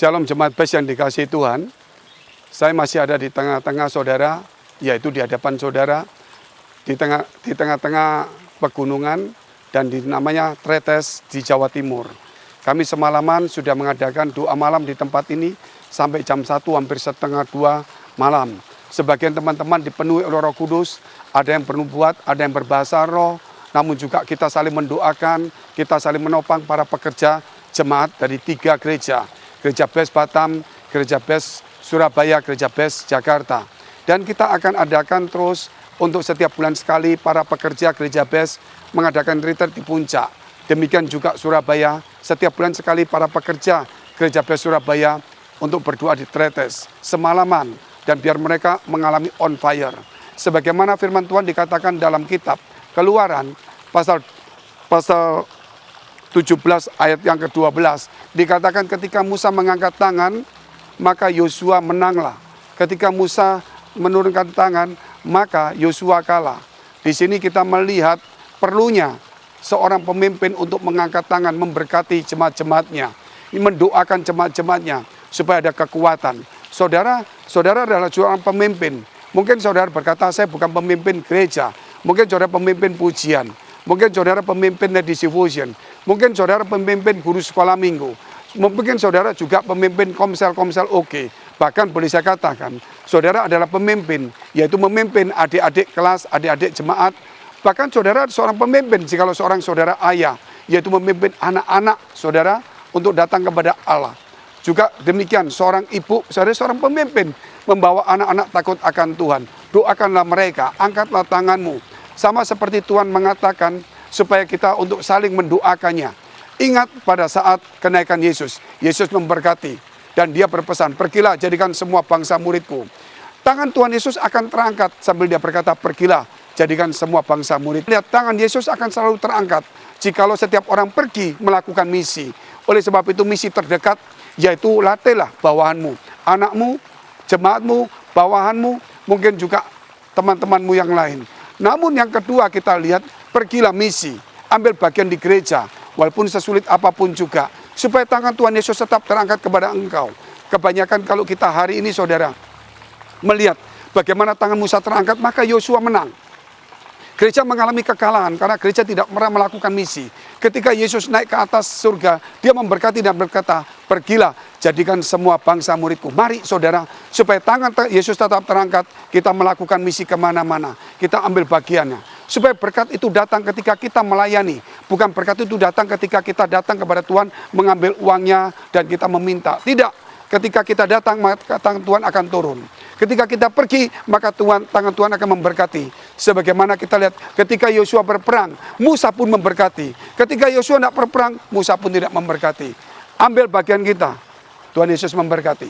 Shalom jemaat Best yang dikasihi Tuhan. Saya masih ada di tengah-tengah saudara, yaitu di hadapan saudara, di tengah-tengah pegunungan dan di namanya Tretes di Jawa Timur. Kami semalaman sudah mengadakan doa malam di tempat ini sampai jam 1 hampir setengah 2 malam. Sebagian teman-teman dipenuhi oleh Roh Kudus, ada yang bernubuat, ada yang berbahasa roh, namun juga kita saling mendoakan, kita saling menopang para pekerja jemaat dari 3 gereja. Gereja Best Batam, Gereja Best Surabaya, Gereja Best Jakarta. Dan kita akan adakan terus untuk setiap bulan sekali para pekerja Gereja Best mengadakan retreat di puncak. Demikian juga Surabaya, setiap bulan sekali para pekerja Gereja Best Surabaya untuk berdoa di Tretes semalaman dan biar mereka mengalami on fire. Sebagaimana firman Tuhan dikatakan dalam kitab Keluaran pasal 17 ayat yang ke-12 dikatakan ketika Musa mengangkat tangan maka Yosua menanglah. Ketika Musa menurunkan tangan maka Yosua kalah. Di sini kita melihat perlunya seorang pemimpin untuk mengangkat tangan memberkati jemaat-jemaatnya, mendoakan jemaat-jemaatnya supaya ada kekuatan. Saudara adalah seorang pemimpin. Mungkin saudara berkata saya bukan pemimpin gereja, mungkin saudara pemimpin pujian, mungkin saudara pemimpin Ladies Devotion, mungkin saudara pemimpin guru sekolah minggu, mungkin saudara juga pemimpin komsel oke. Bahkan boleh saya katakan, saudara adalah pemimpin, yaitu memimpin adik-adik kelas, adik-adik jemaat. Bahkan saudara seorang pemimpin, jikalau seorang saudara ayah, yaitu memimpin anak-anak saudara untuk datang kepada Allah. Juga demikian, seorang ibu, saudara seorang pemimpin, membawa anak-anak takut akan Tuhan. Doakanlah mereka, angkatlah tanganmu. Sama seperti Tuhan mengatakan supaya kita untuk saling mendoakannya. Ingat pada saat kenaikan Yesus, Yesus memberkati dan dia berpesan, pergilah jadikan semua bangsa muridku. Tangan Tuhan Yesus akan terangkat sambil dia berkata, pergilah jadikan semua bangsa murid. Lihat, tangan Yesus akan selalu terangkat jikalau setiap orang pergi melakukan misi. Oleh sebab itu misi terdekat yaitu latihlah bawahanmu, anakmu, jemaatmu, bawahanmu, mungkin juga teman-temanmu yang lain. Namun yang kedua kita lihat, pergilah misi, ambil bagian di gereja, walaupun sesulit apapun juga, supaya tangan Tuhan Yesus tetap terangkat kepada engkau. Kebanyakan kalau kita hari ini saudara, melihat bagaimana tangan Musa terangkat, maka Yosua menang. Gereja mengalami kekalahan karena gereja tidak pernah melakukan misi. Ketika Yesus naik ke atas surga, dia memberkati dan berkata, pergilah jadikan semua bangsa muridku. Mari saudara, supaya tangan Yesus tetap terangkat, kita melakukan misi kemana-mana. Kita ambil bagiannya. Supaya berkat itu datang ketika kita melayani. Bukan berkat itu datang ketika kita datang kepada Tuhan, mengambil uangnya dan kita meminta. Tidak. Ketika kita datang, maka tangan Tuhan akan turun. Ketika kita pergi, maka tangan Tuhan akan memberkati. Sebagaimana kita lihat ketika Yosua berperang, Musa pun memberkati. Ketika Yosua tidak berperang, Musa pun tidak memberkati. Ambil bagian kita. Tuhan Yesus memberkati.